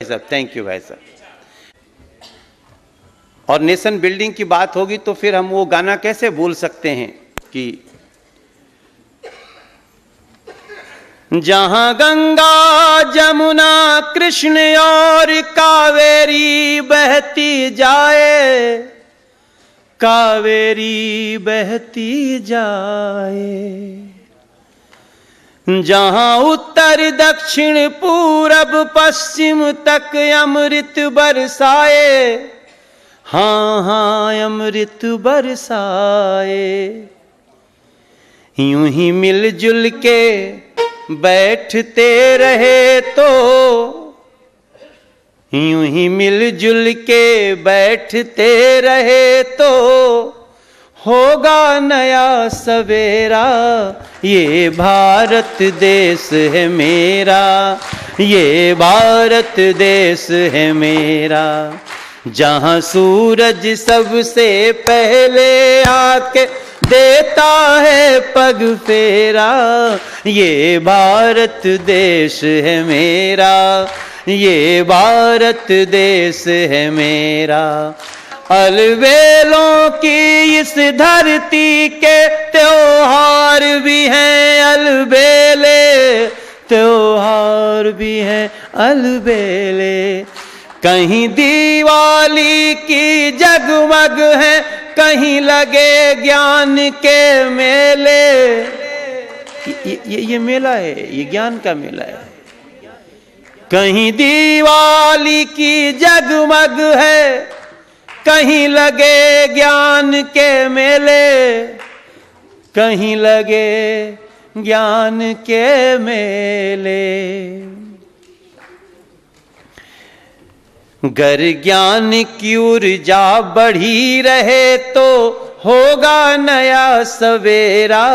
साहब, thank you भाई साहब। और नेशन बिल्डिंग की बात होगी तो फिर हम वो गाना कैसे भूल सकते हैं कि जहां गंगा जमुना कृष्ण और कावेरी बहती जाए, कावेरी बहती जाए, जहां उत्तर दक्षिण पूरब पश्चिम तक अमृत बरसाए, हाँ हाँ अमृत बरसाए, यूं ही मिलजुल के बैठते रहे तो, यूं ही मिलजुल के बैठते रहे तो होगा नया सवेरा। ये भारत देश है मेरा, ये भारत देश है मेरा, जहां सूरज सबसे पहले आके देता है पग फेरा। ये भारत देश है मेरा, ये भारत देश है मेरा। अलबेलों की इस धरती के त्योहार भी हैं अलबेले, त्योहार भी हैं अलबेले। कहीं दिवाली की जगमग है, कहीं लगे ज्ञान के मेले। ये मेला है, ये ज्ञान का मेला है। कहीं दिवाली की जगमग है, कहीं लगे ज्ञान के मेले, कहीं लगे ज्ञान के मेले। गर ज्ञान की ऊर्जा बढ़ी रहे तो होगा नया सवेरा।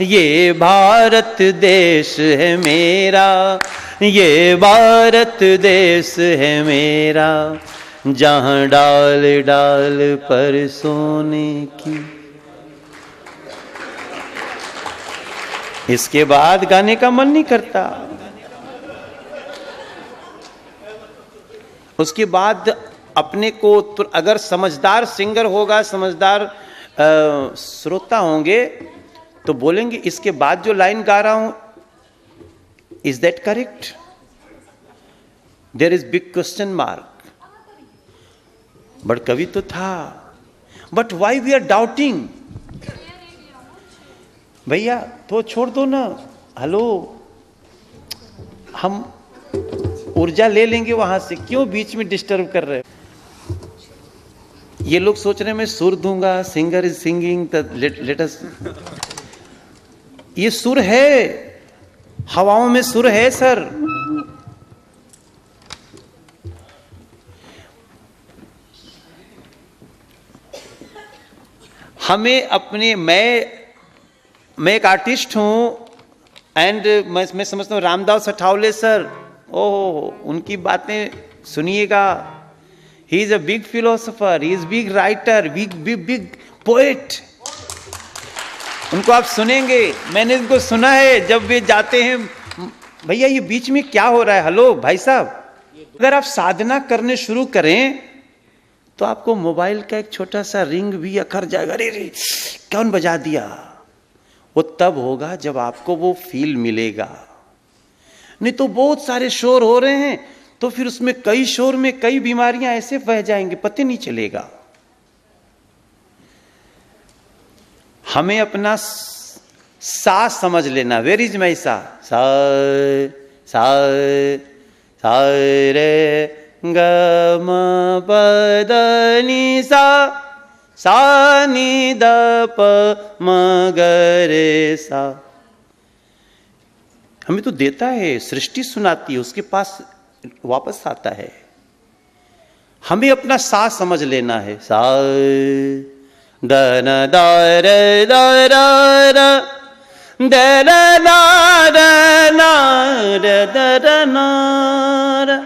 ये भारत देश है मेरा, ये भारत देश है मेरा, जहां डाल डाल पर सोने की। इसके बाद गाने का मन नहीं करता। उसके बाद अपने को अगर समझदार सिंगर होगा, समझदार श्रोता होंगे तो बोलेंगे इसके बाद जो लाइन गा रहा हूं, is that correct? There is big question mark. But कवि तो था, but why we are doubting? भैया तो छोड़ दो ना, हेलो, हम ऊर्जा ले लेंगे वहां से, क्यों बीच में डिस्टर्ब कर रहे हो? ये लोग सोच रहे हैं मैं सुर दूंगा, singer is singing, let us. ये सुर है, हवाओं में सुर है सर। हमें अपने, मैं एक आर्टिस्ट हूं एंड मैं समझता हूं रामदास अठावले सर, ओह उनकी बातें सुनिएगा। He is a big philosopher, he is big writer, big big big poet. उनको आप सुनेंगे, मैंने इनको सुना है जब वे जाते हैं। भैया ये बीच में क्या हो रहा है? हेलो भाई साहब, अगर आप साधना करने शुरू करें तो आपको मोबाइल का एक छोटा सा रिंग भी अखर जाएगा, अरे रे कौन बजा दिया। वो तब होगा जब आपको वो फील मिलेगा। नहीं तो बहुत सारे शोर हो रहे हैं तो फिर उसमें कई शोर में कई बीमारियां ऐसे बह जाएंगे, पता नहीं चलेगा। हमें अपना सा समझ लेना। वेर इज माई सा? सा सा सा रे ग म प द नि सा, सा नि द प म ग रे सा। हमें तो देता है, सृष्टि सुनाती है, उसके पास वापस आता है। हमें अपना सा समझ लेना है। सा द न द रे द र र द र न र न र द र न र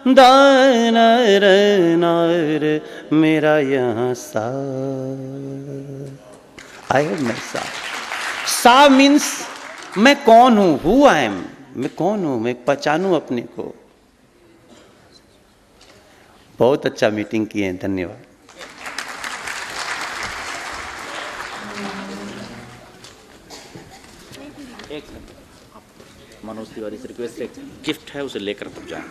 द न र न र, मेरा यहाँ सा। आई हैव माई सा। सा मीन्स मैं कौन हूं, हु आई एम, मैं कौन हूं, मैं पहचानूं अपने को। बहुत अच्छा मीटिंग किए हैं, धन्यवाद। एक मनोज तिवारी से रिक्वेस्ट है, गिफ्ट है उसे लेकर तब जाएं।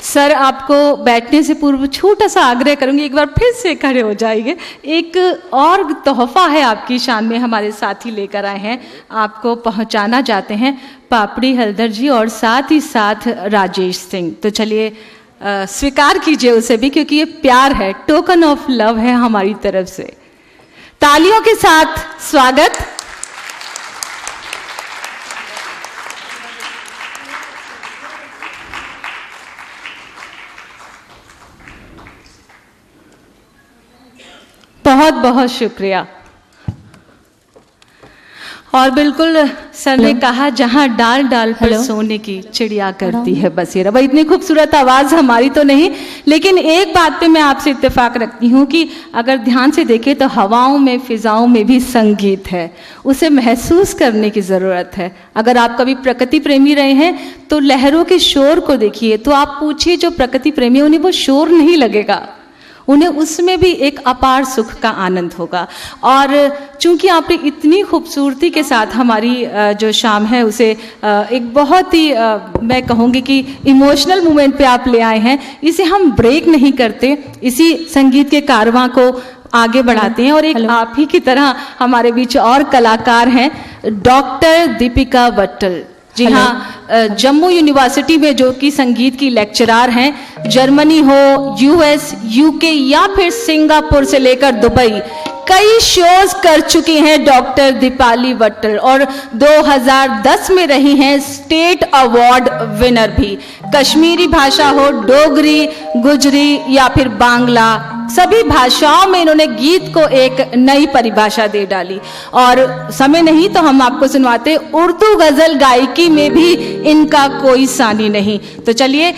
सर, आपको बैठने से पूर्व छोटा सा आग्रह करूंगी, एक बार फिर से खड़े हो जाइए। एक और तोहफा है आपकी शान में, हमारे साथी लेकर आए हैं, आपको पहुंचाना चाहते हैं पापड़ी हल्दर जी और साथ ही साथ राजेश सिंह। तो चलिए स्वीकार कीजिए उसे भी, क्योंकि ये प्यार है, टोकन ऑफ लव है हमारी तरफ से। तालियों के साथ स्वागत। बहुत बहुत शुक्रिया। और बिल्कुल सर ने कहा, जहां डाल डाल पर सोने की चिड़िया करती है बसेरा। भाई इतनी खूबसूरत आवाज़ हमारी तो नहीं, लेकिन एक बात पे मैं आपसे इत्तेफाक रखती हूँ कि अगर ध्यान से देखें तो हवाओं में, फिजाओं में भी संगीत है, उसे महसूस करने की ज़रूरत है। अगर आप कभी प्रकृति प्रेमी रहे हैं तो लहरों के शोर को देखिए, तो आप पूछिए जो प्रकृति प्रेमी है उन्हें वो शोर नहीं लगेगा, उन्हें उसमें भी एक अपार सुख का आनंद होगा। और चूंकि आपने इतनी खूबसूरती के साथ हमारी जो शाम है उसे एक बहुत ही मैं कहूँगी कि इमोशनल मोमेंट पे आप ले आए हैं, इसे हम ब्रेक नहीं करते, इसी संगीत के कारवां को आगे बढ़ाते हैं। और एक आप ही की तरह हमारे बीच और कलाकार हैं, डॉक्टर दीपिका वट्टल जी। हाँ, जम्मू यूनिवर्सिटी में जो कि संगीत की लेक्चरार हैं, जर्मनी हो, यूएस, यूके या फिर सिंगापुर से लेकर दुबई कई शोज कर चुकी हैं डॉक्टर दीपाली वट्टल, और 2010 में रही हैं स्टेट अवार्ड विनर भी। कश्मीरी भाषा हो, डोगरी, गुजरी या फिर बांग्ला, सभी भाषाओं में इन्होंने गीत को एक नई परिभाषा दे डाली। और समय नहीं तो हम आपको सुनवाते, उर्दू गजल गायकी में भी इनका कोई सानी नहीं। तो चलिए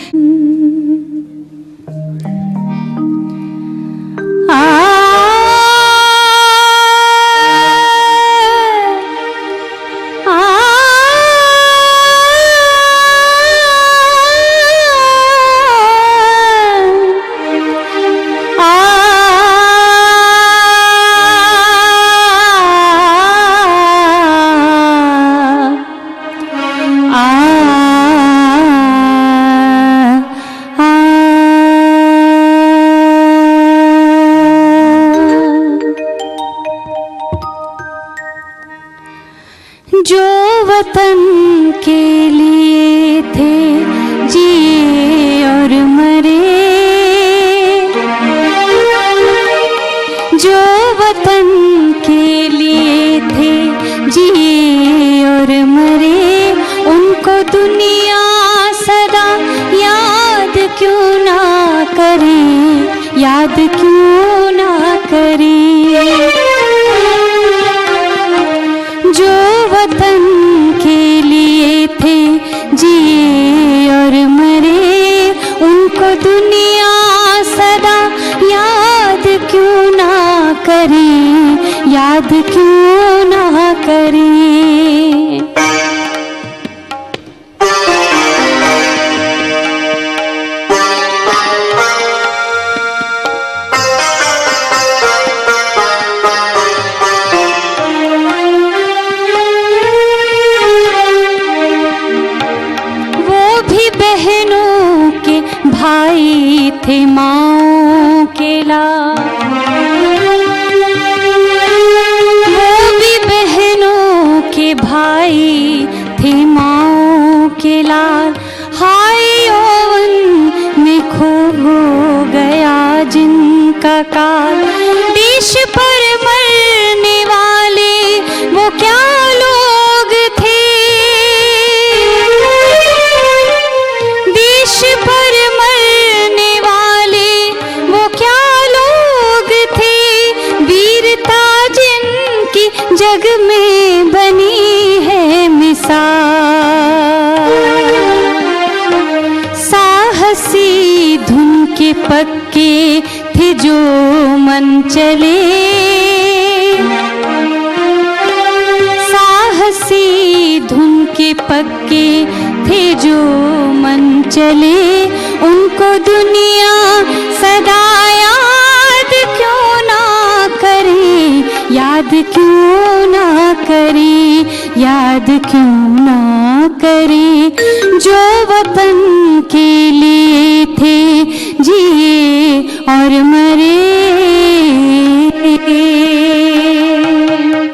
जो वतन के लिए थे जिए और मरे, जो वतन के लिए थे जिए और मरे, उनको दुनिया सदा याद क्यों ना करे, याद क्यों ना करे। जो वतन के लिए थे जिए और मरे, उनको दुनिया सदा याद क्यों ना करे, याद क्यों ना करे। भाई थे माओ के लाल, वो भी बहनों के भाई थे माओ के लाल। हाय यौवन में खो गया जिनका काल, देश पर मरने वाले वो क्या लोग थे, देश पर जग में बनी है मिसाल। साहसी धुन के पक्के थे जो मन चले, साहसी धुन के पक्के थे जो मन चले, उनको दुनिया सदा याद क्यों ना करे, याद क्यों ना करे, याद क्यों ना करे, जो वतन के लिए थे जिए और मरे।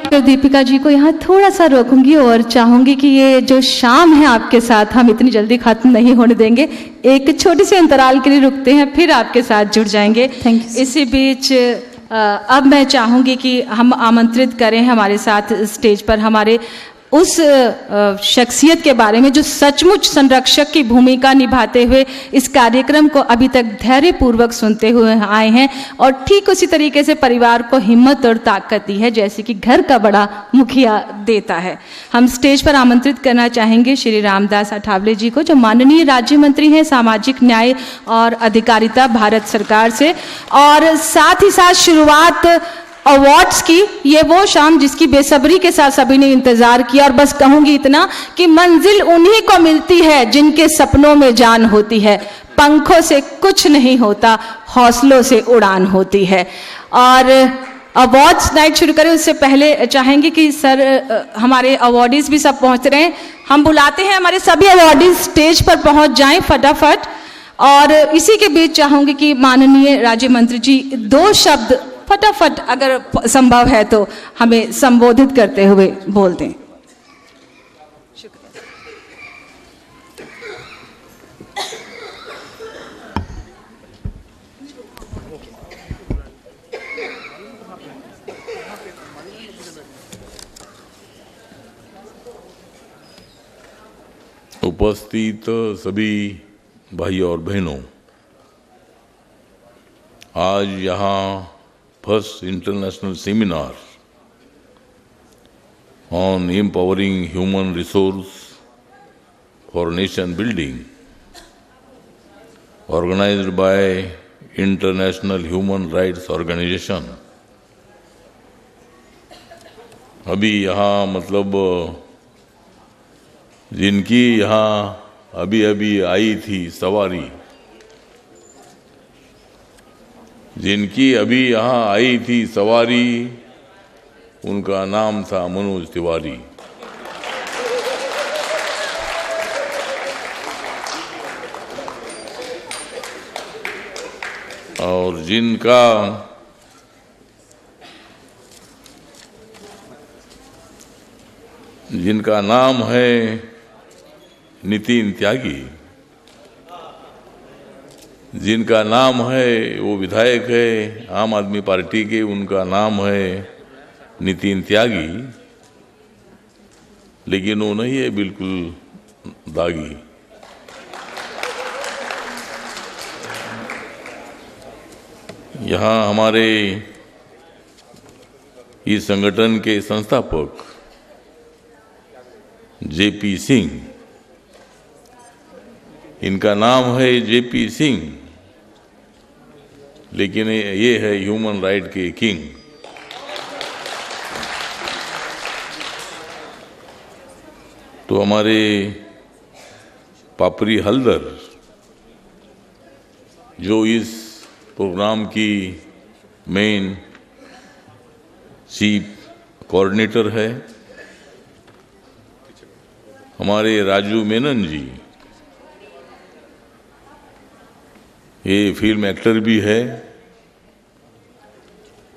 तो दीपिका जी को यहाँ थोड़ा सा रोकूंगी और चाहूंगी कि ये जो शाम है आपके साथ हम इतनी जल्दी खत्म नहीं होने देंगे, एक छोटी सी अंतराल के लिए रुकते हैं, फिर आपके साथ जुड़ जाएंगे। Thank you. इसी बीच अब मैं चाहूंगी कि हम आमंत्रित करें हमारे साथ स्टेज पर हमारे उस शख्सियत के बारे में जो सचमुच संरक्षक की भूमिका निभाते हुए इस कार्यक्रम को अभी तक धैर्यपूर्वक सुनते हुए आए हैं और ठीक उसी तरीके से परिवार को हिम्मत और ताकत दी है जैसे कि घर का बड़ा मुखिया देता है। हम स्टेज पर आमंत्रित करना चाहेंगे श्री रामदास अठावले जी को, जो माननीय राज्य मंत्री हैं सामाजिक न्याय और अधिकारिता भारत सरकार से, और साथ ही साथ शुरुआत अवार्ड्स की। ये वो शाम जिसकी बेसब्री के साथ सभी ने इंतजार किया, और बस कहूंगी इतना कि मंजिल उन्हीं को मिलती है जिनके सपनों में जान होती है, पंखों से कुछ नहीं होता, हौसलों से उड़ान होती है। और अवार्ड्स नाइट शुरू करें उससे पहले चाहेंगे कि सर हमारे अवार्डीज भी सब पहुंच रहे हैं, हम बुलाते हैं हमारे सभी अवार्डीज स्टेज पर पहुंच जाएं फटाफट। और इसी के बीच चाहूंगी कि माननीय राज्य मंत्री जी 2 शब्द फटाफट अगर संभव है तो हमें संबोधित करते हुए बोल दें। उपस्थित सभी भाई और बहनों, आज यहाँ first international seminar on empowering human resource for nation building organized by International Human Rights Organization। अभी यहाँ मतलब जिनकी यहाँ अभी अभी आई थी सवारी, जिनकी अभी यहाँ आई थी सवारी, उनका नाम था मनोज तिवारी। और जिनका नाम है नितिन त्यागी, जिनका नाम है वो विधायक है आम आदमी पार्टी के, उनका नाम है नितिन त्यागी, लेकिन वो नहीं है बिल्कुल दागी। यहाँ हमारे इस संगठन के संस्थापक जेपी सिंह, इनका नाम है जेपी सिंह, लेकिन ये है ह्यूमन राइट के किंग। तो हमारे पापरी हल्दर जो इस प्रोग्राम की मेन चीफ कोऑर्डिनेटर है, हमारे राजू मेनन जी, ये फिल्म एक्टर भी है,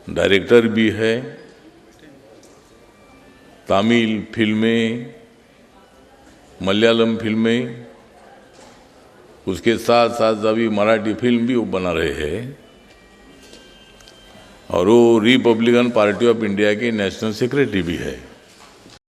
डायरेक्टर भी है, तमिल फिल्में, मलयालम फिल्में, उसके साथ साथ अभी मराठी फिल्म भी वो बना रहे हैं, और वो रिपब्लिकन पार्टी ऑफ इंडिया के नेशनल सेक्रेटरी भी है।